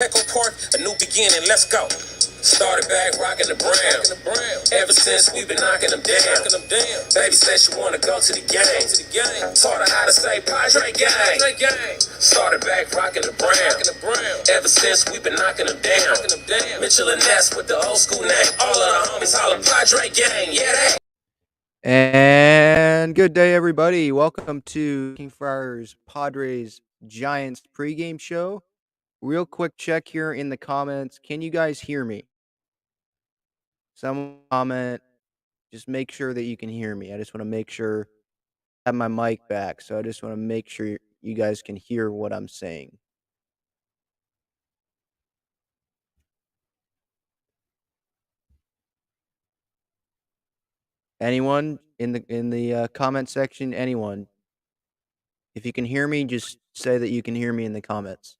Echo Park, a new beginning, let's go. Started back rocking the brown. Ever since we've been knocking them down. Baby said she wanna go to the game. Taught her how to say Padre gang. Started back rocking the brown. Ever since we've been knocking them down. Mitchell and Ness with the old school name. All of the homies holler Padre gang. Yeah, they. And good day, everybody. Welcome to King Friars Padres Giants pregame show. Real quick check here in the comments. Can you guys hear me? Someone comment. Just make sure that you can hear me. I just want to make sure I have my mic back. So I just want to make sure you guys can hear what I'm saying. Anyone in the comment section? Anyone? If you can hear me, just say that you can hear me in the comments.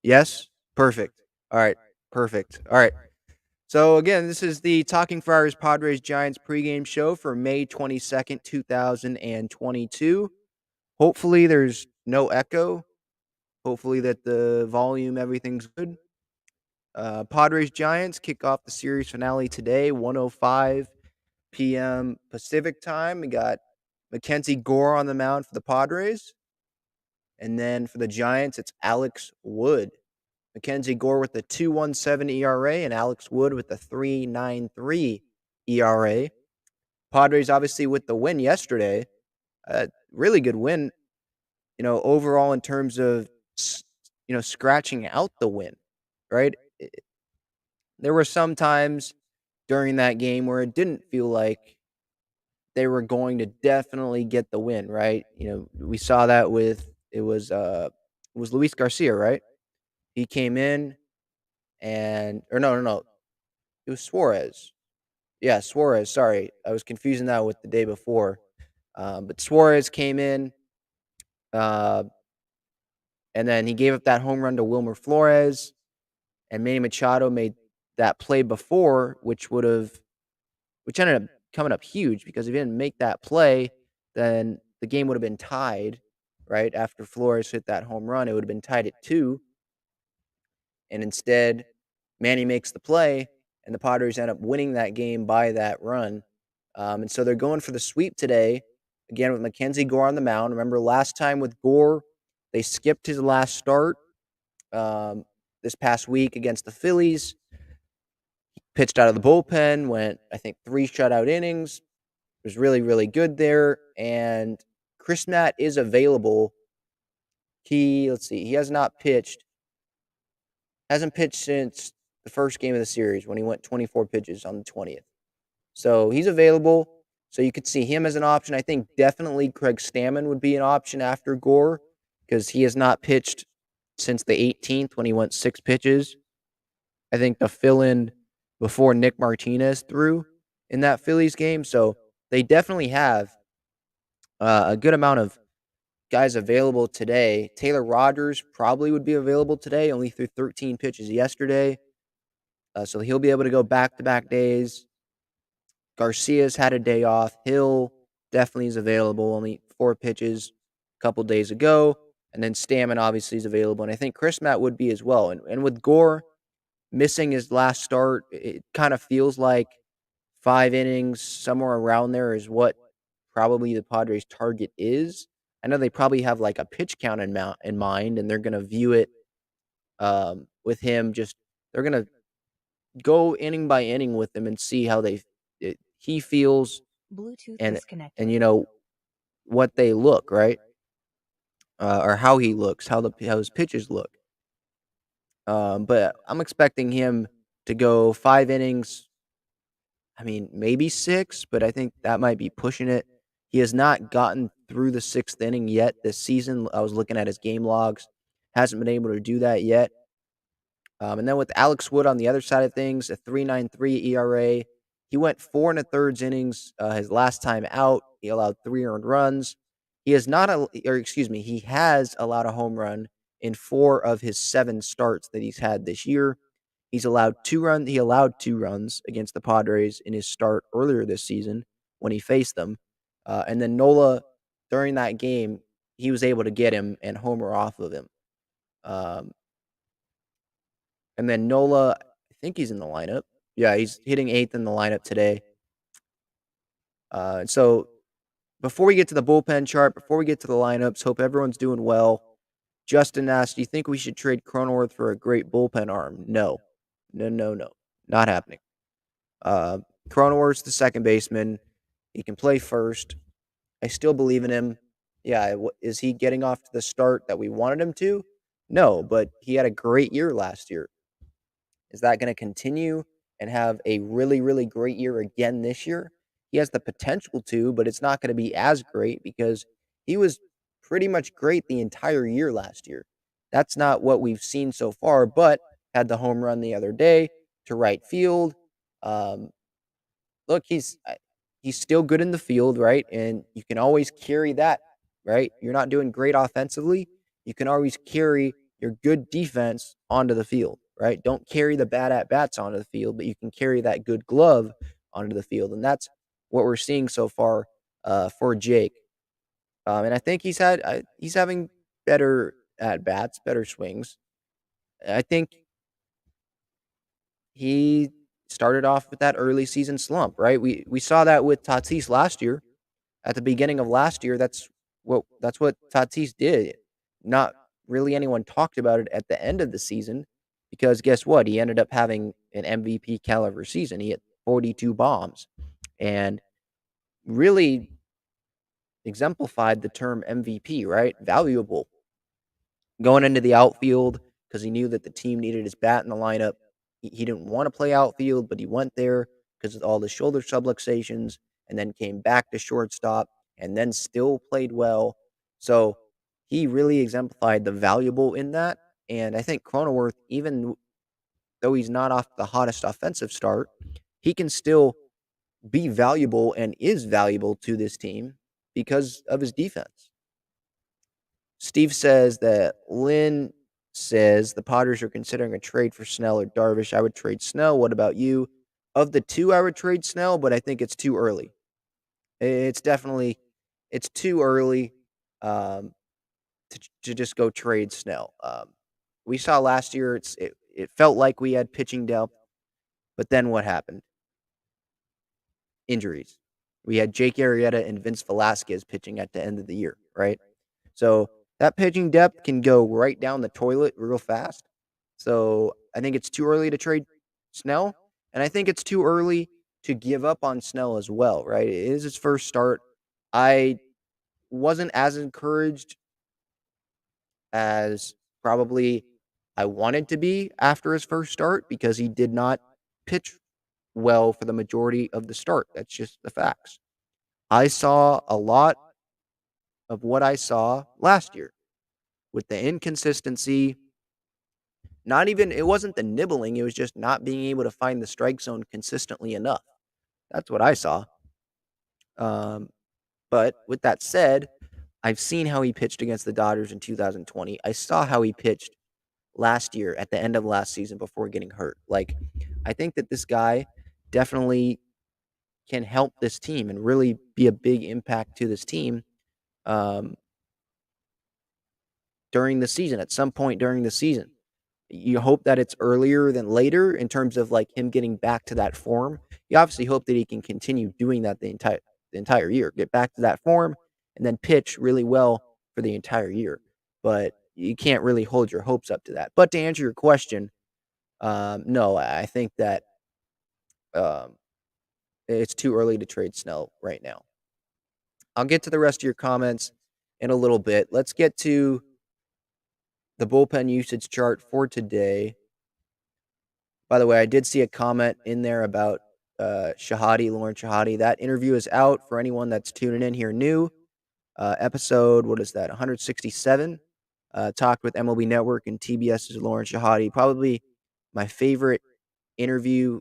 Yes? Perfect. All right. Perfect. All right. So again, this is the Talking Friars Padres Giants pregame show for May 22nd, 2022. Hopefully there's no echo. Hopefully that the volume, everything's good. Padres Giants kick off the series finale today, 1:05 p.m. Pacific time. We got Mackenzie Gore on the mound for the Padres. And then for the Giants, it's Alex Wood. Mackenzie Gore with the 2.17 ERA and Alex Wood with the 3.93 ERA. Padres obviously with the win yesterday. Really good win, overall in terms of, scratching out the win, right? There were some times during that game where it didn't feel like they were going to definitely get the win, right? We saw that with it was Luis Garcia, right? He came in and or no, it was Suarez. Yeah, Suarez. Sorry, I was confusing that with the day before. But Suarez came in, uh, and then he gave up that home run to Wilmer Flores, and Manny Machado made that play before, which ended up coming up huge because if he didn't make that play, then the game would have been tied. Right after Flores hit that home run, it would have been tied at 2, and instead, Manny makes the play, and the Padres end up winning that game by that run. And so they're going for the sweep today, again with Mackenzie Gore on the mound. Remember last time with Gore, they skipped his last start this past week against the Phillies. Pitched out of the bullpen, went, I think, 3 shutout innings. Was really, really good there. And Chris Matt is available. Let's see, he hasn't pitched since the first game of the series when he went 24 pitches on the 20th. So he's available. So you could see him as an option. I think definitely Craig Stammen would be an option after Gore because he has not pitched since the 18th when he went 6 pitches. I think to fill in before Nick Martinez threw in that Phillies game. So they definitely have a good amount of guys available today. Taylor Rogers probably would be available today, only threw 13 pitches yesterday. So he'll be able to go back-to-back days. Garcia's had a day off. Hill definitely is available, only 4 pitches a couple days ago. And then Stammen obviously is available. And I think Chris Matt would be as well. And with Gore missing his last start, it kind of feels like 5 innings, somewhere around there is what probably the Padres' target is. I know they probably have like a pitch count in mind, and they're going to view it with him. They're going to go inning by inning with him and see how he feels Bluetooth and disconnected. what they look, right? Or how he looks, how his pitches look. But I'm expecting him to go 5 innings. I mean, maybe 6, but I think that might be pushing it. He has not gotten through the 6th inning yet this season. I was looking at his game logs. Hasn't been able to do that yet. And then with Alex Wood on the other side of things, a 3.93 ERA. He went 4 1/3 innings his last time out. He allowed 3 earned runs. He has he has allowed a home run in 4 of his 7 starts that he's had this year. He allowed 2 runs against the Padres in his start earlier this season when he faced them. And then Nola, during that game, he was able to get him and homer off of him. Um, And then Nola, I think he's in the lineup. Yeah, he's hitting 8th in the lineup today. So before we get to the bullpen chart, before we get to the lineups, hope everyone's doing well. Justin asked, do you think we should trade Cronenworth for a great bullpen arm? No. No, no, no. Not happening. Cronenworth's the second baseman. He can play first. I still believe in him. Yeah, is he getting off to the start that we wanted him to? No, but he had a great year last year. Is that going to continue and have a really, really great year again this year? He has the potential to, but it's not going to be as great because he was pretty much great the entire year last year. That's not what we've seen so far, but had the home run the other day to right field. Um, Look, he's still good in the field, right? And you can always carry that, right? You're not doing great offensively. You can always carry your good defense onto the field, right? Don't carry the bad at bats onto the field, but you can carry that good glove onto the field, and that's what we're seeing so far for Jake. And I think he's having better at bats, better swings. I think he started off with that early season slump, right? We saw that with Tatis last year. At the beginning of last year, that's what Tatis did. Not really anyone talked about it at the end of the season because guess what? He ended up having an MVP caliber season. He hit 42 bombs and really exemplified the term MVP, right? Valuable. Going into the outfield because he knew that the team needed his bat in the lineup. He didn't want to play outfield, but he went there because of all the shoulder subluxations and then came back to shortstop and then still played well. So he really exemplified the valuable in that. And I think Cronenworth, even though he's not off the hottest offensive start, he can still be valuable and is valuable to this team because of his defense. Steve says that Lynn says the Padres are considering a trade for Snell or Darvish. I would trade Snell. What about you? Of the two, I would trade Snell, but I think it's too early. It's too early um, to just go trade Snell. We saw last year it felt like we had pitching depth, but then what happened? Injuries. We had Jake Arrieta and Vince Velasquez pitching at the end of the year, right? So that pitching depth can go right down the toilet real fast. So I think it's too early to trade Snell, and I think it's too early to give up on Snell as well, right? It is his first start. I wasn't as encouraged as probably I wanted to be after his first start because he did not pitch well for the majority of the start. That's just the facts. I saw a lot of what I saw last year with the inconsistency. Not even, it wasn't the nibbling, it was just not being able to find the strike zone consistently enough. That's what I saw. Um, but with that said, I've seen how he pitched against the Dodgers in 2020. I saw how he pitched last year at the end of last season before getting hurt. Like, I think that this guy definitely can help this team and really be a big impact to this team um, during the season, at some point during the season. You hope that it's earlier than later in terms of like him getting back to that form. You obviously hope that he can continue doing that the entire year, get back to that form, and then pitch really well for the entire year. But you can't really hold your hopes up to that. But to answer your question, no, I think that um, it's too early to trade Snell right now. I'll get to the rest of your comments in a little bit. Let's get to the bullpen usage chart for today. By the way, I did see a comment in there about Lauren Shahadi. That interview is out for anyone that's tuning in here new. Episode, what is that, 167. Talked with MLB Network and TBS's Lauren Shahadi. Probably my favorite interview.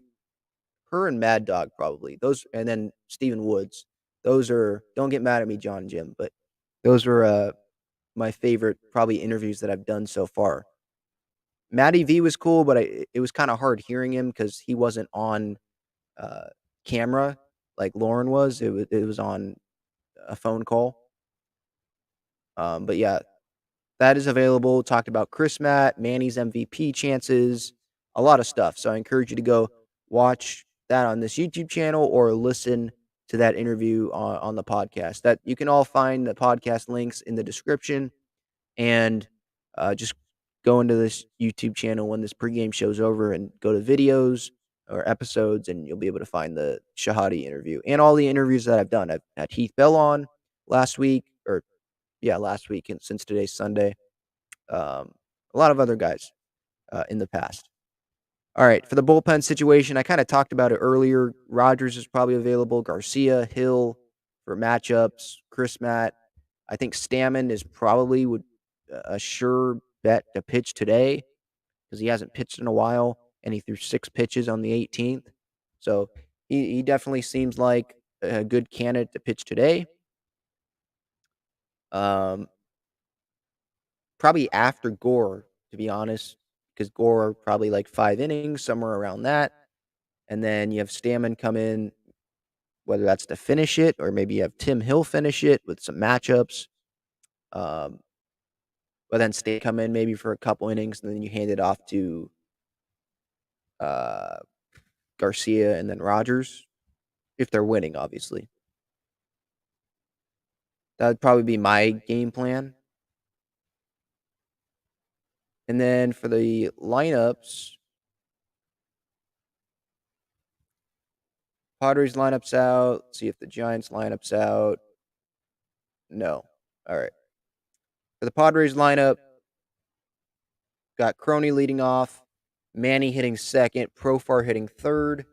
Her and Mad Dog, probably. Those, and then Stephen Woods. Those are, don't get mad at me, John and Jim, but those were my favorite, probably, interviews that I've done so far. Matty V was cool, but it was kind of hard hearing him because he wasn't on uh, camera like Lauren was. It was on a phone call. But yeah, that is available. Talked about Chris Matt, Manny's MVP chances. a lot of stuff. So I encourage you to go watch that on this YouTube channel or listen to that interview on the podcast. That you can all find the podcast links in the description, and just go into this YouTube channel when this pregame show's over and go to videos or episodes, and you'll be able to find the Shahadi interview and all the interviews that I've done. I've had Heath Bell on last week, or yeah, last week, and since today's Sunday. A lot of other guys in the past. All right, for the bullpen situation, I kind of talked about it earlier. Rogers is probably available. Garcia, Hill for matchups. Chris Matt. I think Stammen is probably would a sure bet to pitch today because he hasn't pitched in a while, and he threw 6 pitches on the 18th. So he definitely seems like a good candidate to pitch today. Um, Probably after Gore, to be honest, because Gore probably like 5 innings, somewhere around that. And then you have Stammen come in, whether that's to finish it or maybe you have Tim Hill finish it with some matchups. Um, but then State come in maybe for a couple innings, and then you hand it off to uh, Garcia and then Rogers if they're winning, obviously. That would probably be my game plan. And then for the lineups, Padres lineups out. See if the Giants lineups out. No. All right. For the Padres lineup, got Crony leading off, Manny hitting second, Profar hitting third.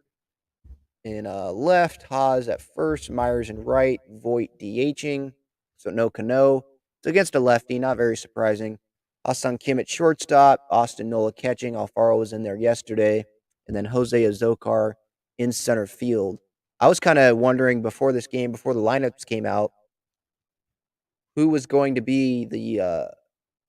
In left, Haas at first, Myers in right, Voit DHing. So no Cano. It's against a lefty, not very surprising. Hassan Kim at shortstop, Austin Nola catching. Alfaro was in there yesterday. And then Jose Azocar in center field. I was kind of wondering before this game, before the lineups came out, who was going to be the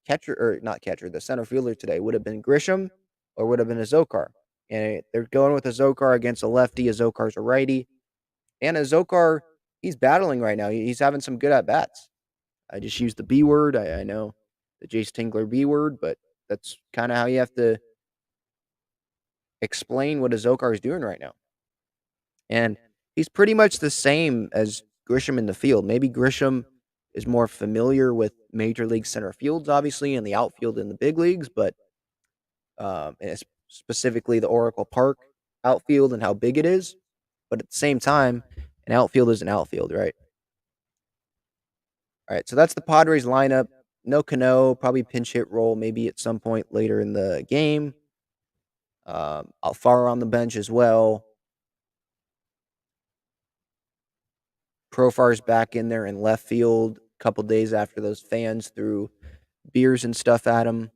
catcher, or not catcher, the center fielder today. Would have been Grisham or would have been Azokar. And they're going with Azokar against a lefty. Azokar's a righty. And Azokar, he's battling right now. He's having some good at bats. I just used the B word. I know the Jace Tingler B word, but that's kind of how you have to explain what Azokar is doing right now. And he's pretty much the same as Grisham in the field. Maybe Grisham is more familiar with major league center fields, obviously, and the outfield in the big leagues, but and specifically the Oracle Park outfield and how big it is. But at the same time, an outfield is an outfield, right? All right, so that's the Padres lineup. No Cano, probably pinch hit role, maybe at some point later in the game. Alfaro on the bench as well. Profar's back in there in left field a couple days after those fans threw beers and stuff at him.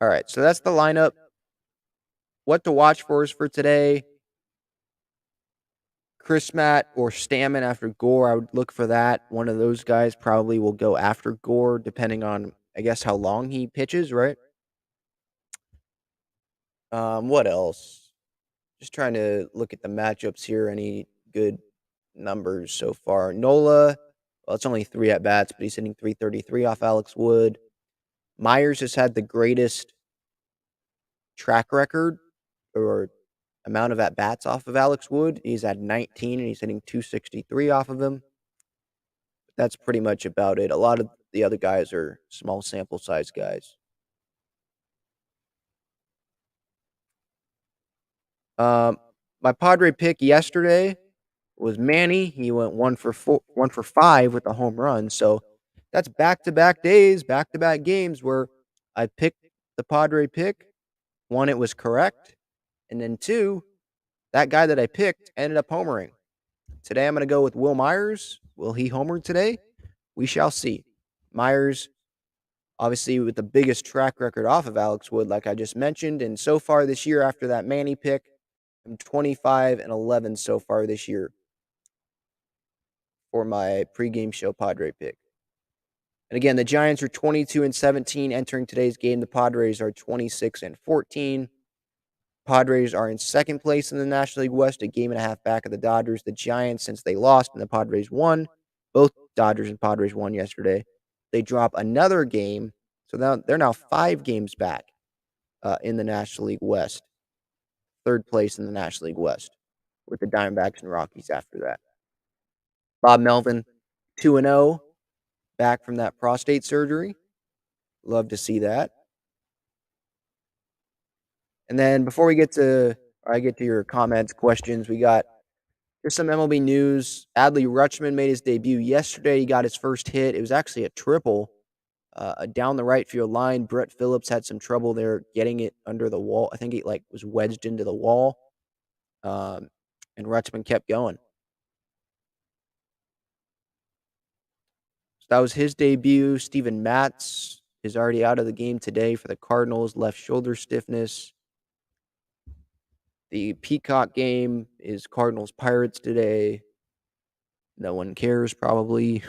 All right, so that's the lineup. What to watch for is for today. Chris Matt or Stammen after Gore, I would look for that. One of those guys probably will go after Gore, depending on, I guess, how long he pitches, right? What else? Just trying to look at the matchups here. Any good numbers so far? Nola, well, it's only 3 at bats, but he's hitting 333 off Alex Wood. Myers has had the greatest track record or amount of at bats off of Alex Wood. He's had 19 and he's hitting 263 off of him. That's pretty much about it. A lot of the other guys are small sample size guys. My Padre pick yesterday was Manny. He went 1 for 5 with a home run. So that's back-to-back days, back-to-back games where I picked the Padre pick. 1, it was correct. And then 2, that guy that I picked ended up homering. Today I'm going to go with Will Myers. Will he homer today? We shall see. Myers, obviously, with the biggest track record off of Alex Wood, like I just mentioned. And so far this year, after that Manny pick, I'm 25-11 so far this year for my pregame show Padre pick. And again, the Giants are 22-17 entering today's game. The Padres are 26-14. Padres are in second place in the National League West, a game and a half back of the Dodgers. The Giants, since they lost and the Padres won, both Dodgers and Padres won yesterday, they drop another game So now they're now 5 games back in the National League West, third place in the National League West, with the Diamondbacks and Rockies after that. Bob Melvin, 2-0, back from that prostate surgery. Love to see that. And then before we get to, or I get to your comments, questions, we got just some MLB news. Adley Rutschman made his debut yesterday. He got his first hit. It was actually a triple down the right field line. Brett Phillips had some trouble there getting it under the wall. I think it was wedged into the wall. And Rutschman kept going. So that was his debut. Steven Matz is already out of the game today for the Cardinals, left shoulder stiffness. The Peacock game is Cardinals Pirates today. No one cares, probably.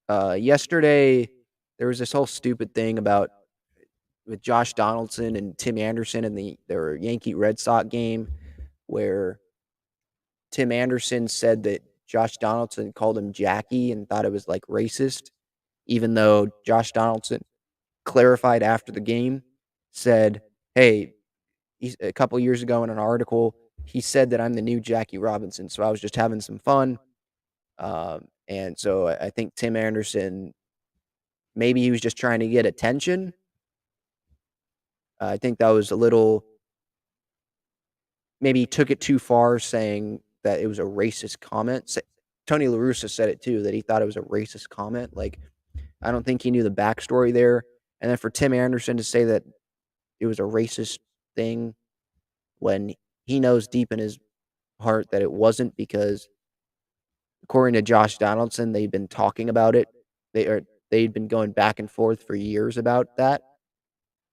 Yesterday, there was this whole stupid thing about with Josh Donaldson and Tim Anderson in their Yankee Red Sox game, where Tim Anderson said that Josh Donaldson called him Jackie and thought it was like racist, even though Josh Donaldson clarified after the game, said, "Hey, a couple years ago in an article, he said that I'm the new Jackie Robinson, so I was just having some fun." And so I think Tim Anderson, maybe he was just trying to get attention. I think that was a little, maybe he took it too far saying that it was a racist comment. Tony La Russa said it too, that he thought it was a racist comment. Like, I don't think he knew the backstory there. And then for Tim Anderson to say that it was a racist thing when he knows deep in his heart that it wasn't, because according to Josh Donaldson, they've been talking about it. They'd been going back and forth for years about that,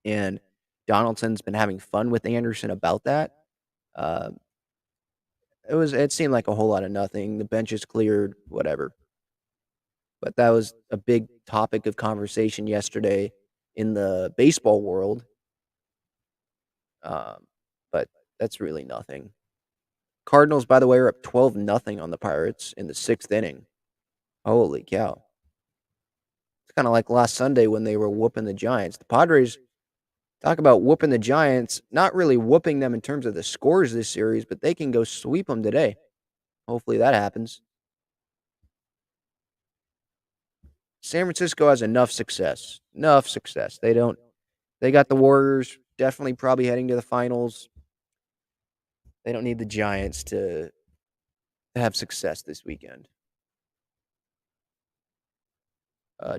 and Donaldson's been having fun with Anderson about that. Uh, it seemed like a whole lot of nothing. The bench is cleared, whatever. But that was a big topic of conversation yesterday in the baseball world. But that's really nothing. Cardinals, by the way, are up 12-0 on the Pirates in the 6th inning. Holy cow. It's kind of like last Sunday when they were whooping the Giants. The Padres, talk about whooping the Giants, not really whooping them in terms of the scores this series, but they can go sweep them today. Hopefully that happens. San Francisco has enough success. Enough success. They got the Warriors definitely probably heading to the finals. They don't need the Giants to have success this weekend.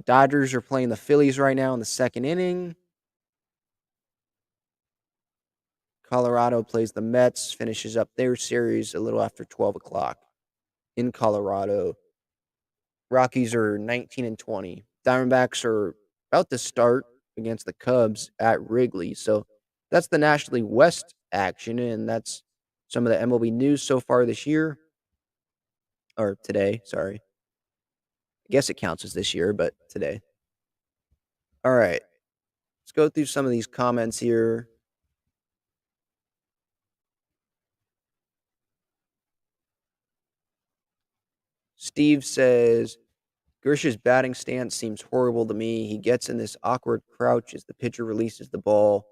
Dodgers are playing the Phillies right now in the 2nd inning. Colorado plays the Mets, finishes up their series a little after 12 o'clock in Colorado. Rockies are 19-20. Diamondbacks are about to start against the Cubs at Wrigley. So that's the National League West action, and that's some of the MLB news so far this year. Or today, sorry. I guess it counts as this year, but today. All right. Let's go through some of these comments here. Steve says, Gersh's batting stance seems horrible to me. He gets in this awkward crouch as the pitcher releases the ball.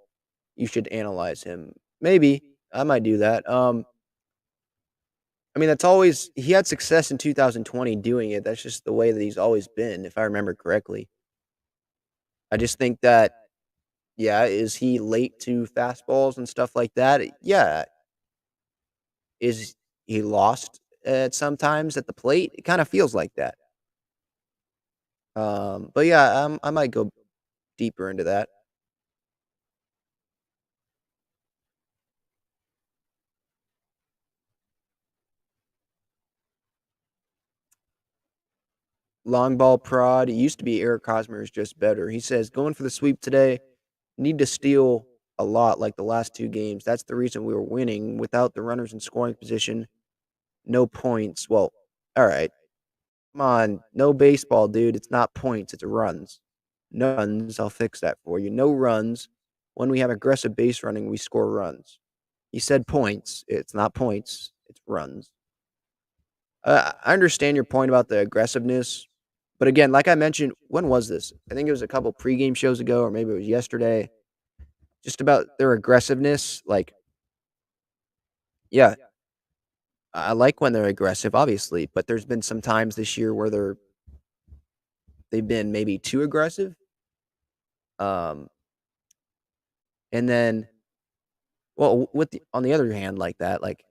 You should analyze him. Maybe. I might do that. I mean, he had success in 2020 doing it. That's just the way that he's always been, if I remember correctly. I just think that, yeah, is he late to fastballs and stuff like that? Yeah. Is he lost at sometimes at the plate? It kind of feels like that. But yeah, I might go deeper into that. Long ball prod. It used to be Eric Hosmer is just better. He says, going for the sweep today, need to steal a lot like the last 2 games. That's the reason we were winning. Without the runners in scoring position, no points. Well, all right. Come on. No baseball, dude. It's not points, it's runs. No runs. I'll fix that for you. No runs. When we have aggressive base running, we score runs. He said points. It's not points, it's runs. I understand your point about the aggressiveness. But again, like I mentioned, when was this? I think it was a couple pregame shows ago, or maybe it was yesterday. Just about their aggressiveness. Like, yeah, I like when they're aggressive, obviously, but there's been some times this year where they've been maybe too aggressive. Um, and then, well, on the other hand, like that, like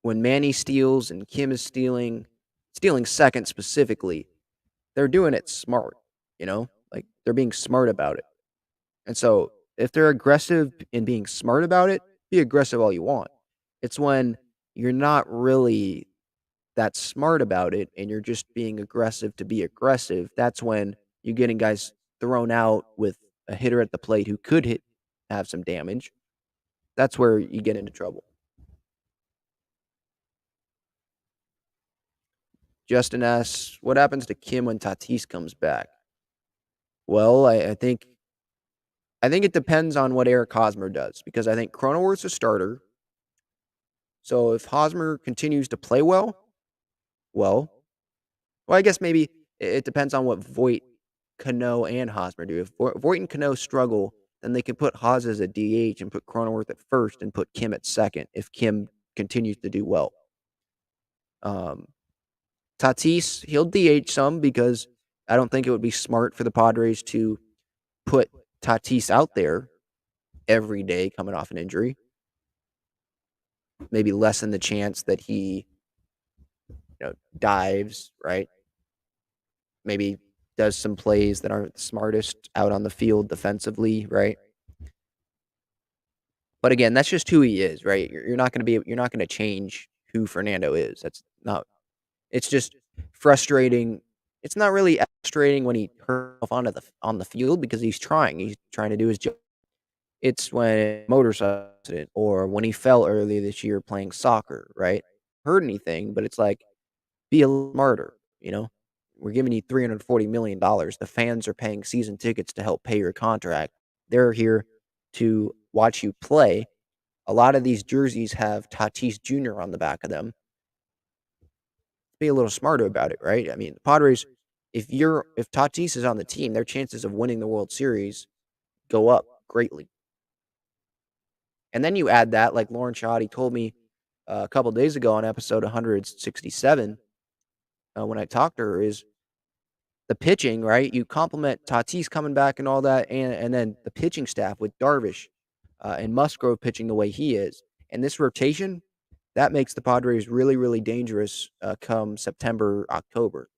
when Manny steals and Kim is stealing second specifically, they're doing it smart, like they're being smart about it. And so if they're aggressive in being smart about it, be aggressive all you want. It's when you're not really that smart about it and you're just being aggressive to be aggressive. That's when you're getting guys thrown out with a hitter at the plate who could have some damage. That's where you get into trouble. Justin asks, what happens to Kim when Tatis comes back? Well, I think it depends on what Eric Hosmer does because I think Cronenworth's a starter. So if Hosmer continues to play well, I guess maybe it depends on what Voit, Cano, and Hosmer do. If Voit and Cano struggle, then they can put Haas as a DH and put Cronenworth at first and put Kim at second if Kim continues to do well. Um, Tatis, he'll DH some because I don't think it would be smart for the Padres to put Tatis out there every day coming off an injury. Maybe lessen the chance that he, dives, right? Maybe does some plays that aren't the smartest out on the field defensively, right? But again, that's just who he is, right? You're not going to change who Fernando is. That's not. It's just frustrating. It's not really frustrating when he hurt himself on the field because he's trying. He's trying to do his job. It's when a motorcycle accident or when he fell earlier this year playing soccer, right? Hurt anything, but it's like be a little smarter, you know? We're giving you $340 million. The fans are paying season tickets to help pay your contract. They're here to watch you play. A lot of these jerseys have Tatis Jr. on the back of them. Be a little smarter about it, right? I mean, the Padres, if Tatis is on the team, their chances of winning the World Series go up greatly. And then you add that, like Lauren Shahadi told me a couple days ago on episode 167, when I talked to her, is the pitching, right? You compliment Tatis coming back and all that, and then the pitching staff with Darvish and Musgrove pitching the way he is. And this rotation, that makes the Padres really, really dangerous come September, October.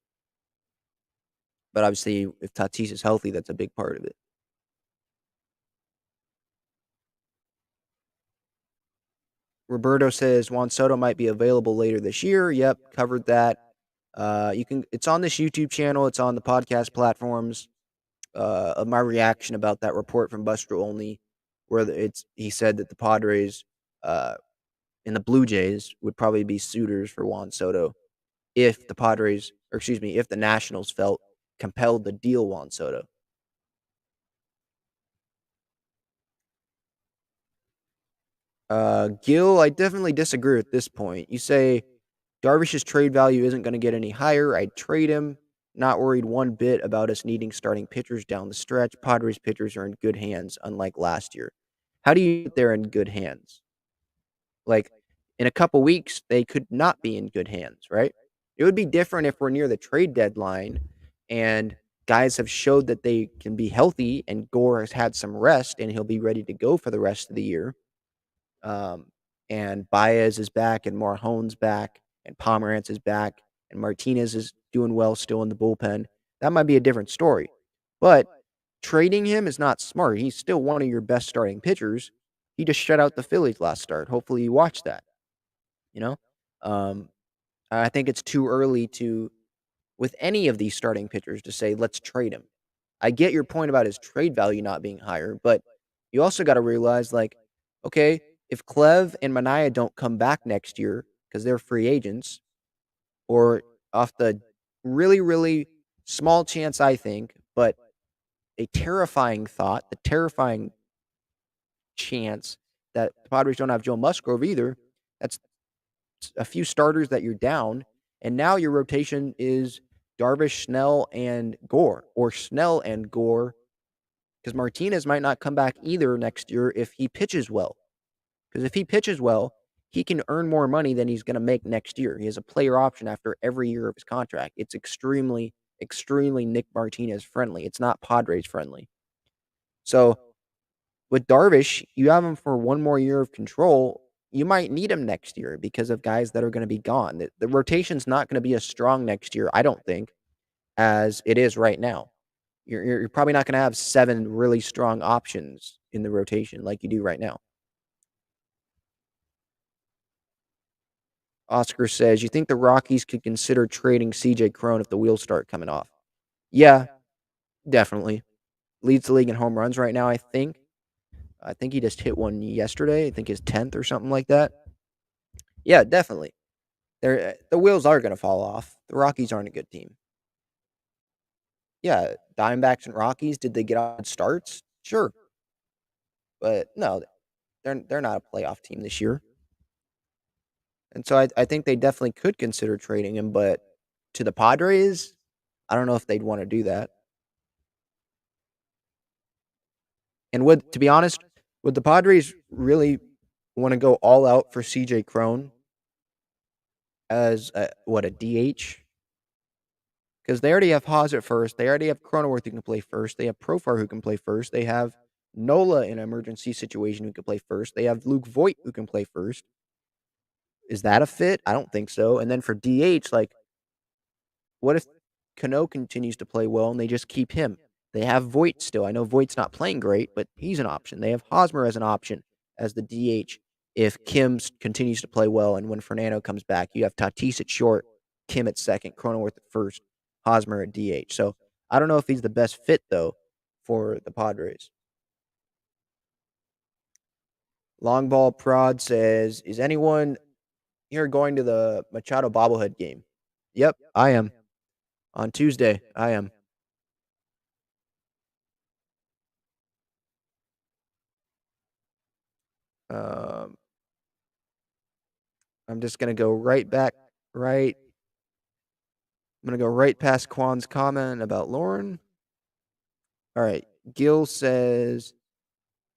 But obviously, if Tatis is healthy, that's a big part of it. Roberto says Juan Soto might be available later this year. Yep, covered that. It's on this YouTube channel. It's on the podcast platforms. Of my reaction about that report from Buster Olney, where he said that the Padres and the Blue Jays would probably be suitors for Juan Soto if if the Nationals felt compelled to deal Juan Soto. Gil, I definitely disagree at this point. You say Darvish's trade value isn't going to get any higher. I'd trade him. Not worried one bit about us needing starting pitchers down the stretch. Padres pitchers are in good hands, unlike last year. How do you get there in good hands? Like, in a couple weeks, they could not be in good hands, right? It would be different if we're near the trade deadline and guys have showed that they can be healthy and Gore has had some rest and he'll be ready to go for the rest of the year. Um, and Baez is back and Marhone's back and Pomerantz is back and Martinez is doing well still in the bullpen. That might be a different story. But trading him is not smart. He's still one of your best starting pitchers. He just shut out the Phillies last start. Hopefully you watched that. You know, um, I think it's too early with any of these starting pitchers to say let's trade him. I get your point about his trade value not being higher, but you also got to realize like, okay, if Clev and Mania don't come back next year because they're free agents, or off the really really small chance I think, but a terrifying thought, the terrifying chance that the Padres don't have Joe Musgrove either. That's a few starters that you're down, and now your rotation is Darvish, Snell, and Gore, or Snell and Gore, because Martinez might not come back either next year if he pitches well. Because if he pitches well, he can earn more money than he's going to make next year. He has a player option after every year of his contract. It's extremely, extremely Nick Martinez friendly. It's not Padres friendly. So with Darvish, you have him for one more year of control. You might need him next year because of guys that are going to be gone. The rotation's not going to be as strong next year, I don't think, as it is right now. You're probably not going to have 7 really strong options in the rotation like you do right now. Oscar says, "You think the Rockies could consider trading CJ Cron if the wheels start coming off?" Yeah, definitely. Leads the league in home runs right now, I think. I think he just hit one yesterday. I think his 10th or something like that. Yeah, definitely. The wheels are going to fall off. The Rockies aren't a good team. Yeah, Diamondbacks and Rockies, did they get on starts? Sure. But no, they're not a playoff team this year. And so I think they definitely could consider trading him, but to the Padres, I don't know if they'd want to do that. And to be honest, would the Padres really want to go all out for CJ Cron as a DH? Because they already have Haas at first. They already have Cronenworth who can play first. They have Profar who can play first. They have Nola in an emergency situation who can play first. They have Luke Voigt who can play first. Is that a fit? I don't think so. And then for DH, like, what if Cano continues to play well and they just keep him? They have Voigt still. I know Voigt's not playing great, but he's an option. They have Hosmer as an option as the DH if Kim continues to play well. And when Fernando comes back, you have Tatis at short, Kim at second, Cronenworth at first, Hosmer at DH. So I don't know if he's the best fit, though, for the Padres. Long Ball Prod says, "Is anyone here going to the Machado bobblehead game?" Yep, I am. On Tuesday, I am. Um, I'm just gonna go right back, right. I'm gonna go right past Quan's comment about Lauren. All right, Gil says,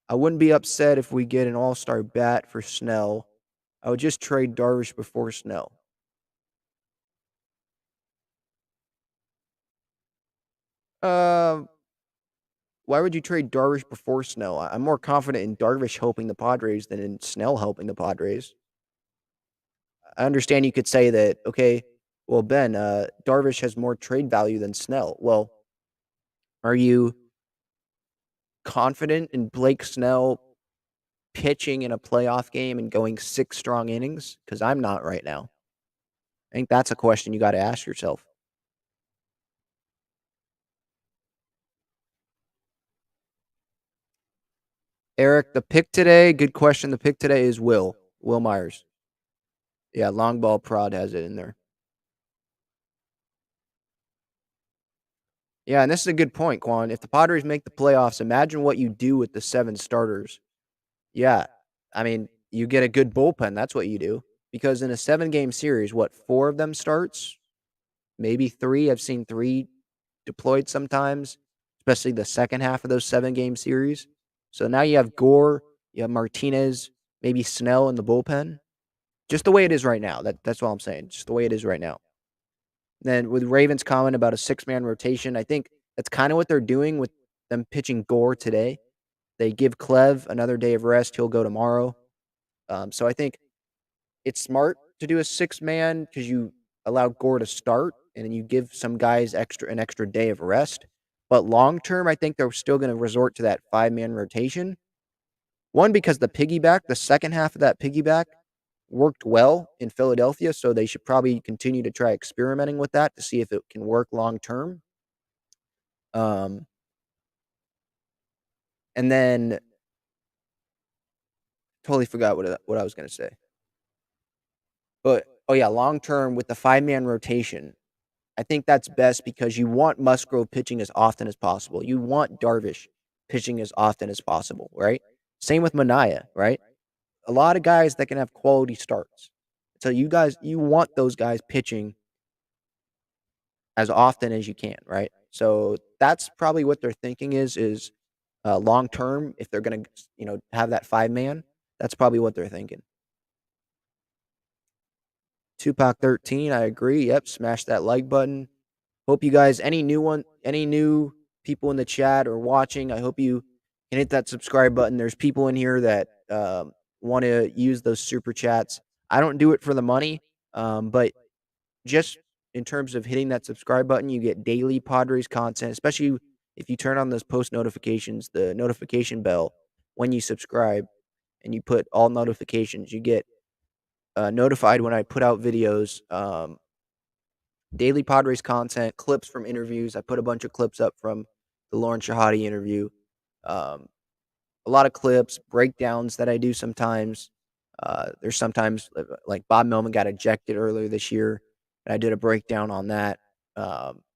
"I wouldn't be upset if we get an all-star bat for Snell. I would just trade Darvish before Snell." Uh, why would you trade Darvish before Snell? I'm more confident in Darvish helping the Padres than in Snell helping the Padres. I understand you could say that, okay, well, Ben, Darvish has more trade value than Snell. Well, are you confident in Blake Snell pitching in a playoff game and going 6 strong innings? Because I'm not right now. I think that's a question you got to ask yourself. Eric, the pick today, good question. The pick today is Will Myers. Yeah, long ball prod has it in there. Yeah, and this is a good point, Quan. If the Padres make the playoffs, imagine what you do with the 7 starters. Yeah, I mean, you get a good bullpen. That's what you do. Because in a 7-game series, what, 4 of them starts? Maybe 3. I've seen 3 deployed sometimes, especially the second half of those 7-game series. So now you have Gore, you have Martinez, maybe Snell in the bullpen. Just the way it is right now. That's all I'm saying. Just the way it is right now. Then with Ravens' comment about a 6-man rotation, I think that's kind of what they're doing with them pitching Gore today. They give Clev another day of rest. He'll go tomorrow. So I think it's smart to do a 6-man because you allow Gore to start and then you give some guys an extra day of rest. But long term, I think they're still going to resort to that 5-man rotation. One, because the second half of that piggyback worked well in Philadelphia, so they should probably continue to try experimenting with that to see if it can work long term. And then totally forgot what I was going to say. But oh yeah, long term with the 5-man rotation, I think that's best because you want Musgrove pitching as often as possible. You want Darvish pitching as often as possible, right? Same with Mania, right? A lot of guys that can have quality starts. So you want those guys pitching as often as you can, right? So that's probably what they're thinking is long term, if they're gonna, have that 5-man, that's probably what they're thinking. Tupac 13, I agree. Yep, smash that like button. Hope you guys, any new people in the chat or watching, I hope you can hit that subscribe button. There's people in here that want to use those super chats. I don't do it for the money, but just in terms of hitting that subscribe button, you get daily Padres content, especially if you turn on those post notifications, the notification bell when you subscribe, and you put all notifications. You get notified when I put out videos, daily Padres content, clips from interviews. I put a bunch of clips up from the Lauren Shahadi interview. Um, a lot of clips, breakdowns that I do sometimes. There's sometimes like Bob Millman got ejected earlier this year, and I did a breakdown on that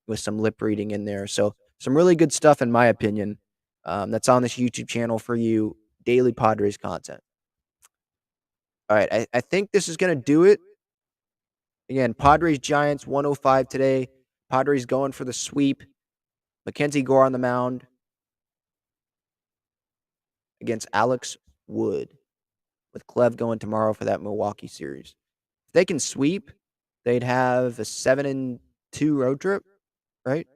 with some lip reading in there. So some really good stuff, in my opinion, that's on this YouTube channel for you. Daily Padres content. All right, I think this is gonna do it. Again, Padres Giants 105 today. Padres going for the sweep. Mackenzie Gore on the mound against Alex Wood, with Clev going tomorrow for that Milwaukee series. If they can sweep, they'd have a 7-2 road trip, right?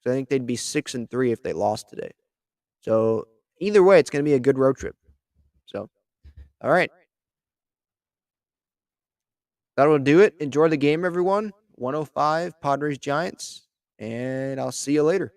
So I think they'd be 6-3 if they lost today. So either way, it's going to be a good road trip. So, all right. That'll do it. Enjoy the game, everyone. 105 Padres Giants, and I'll see you later.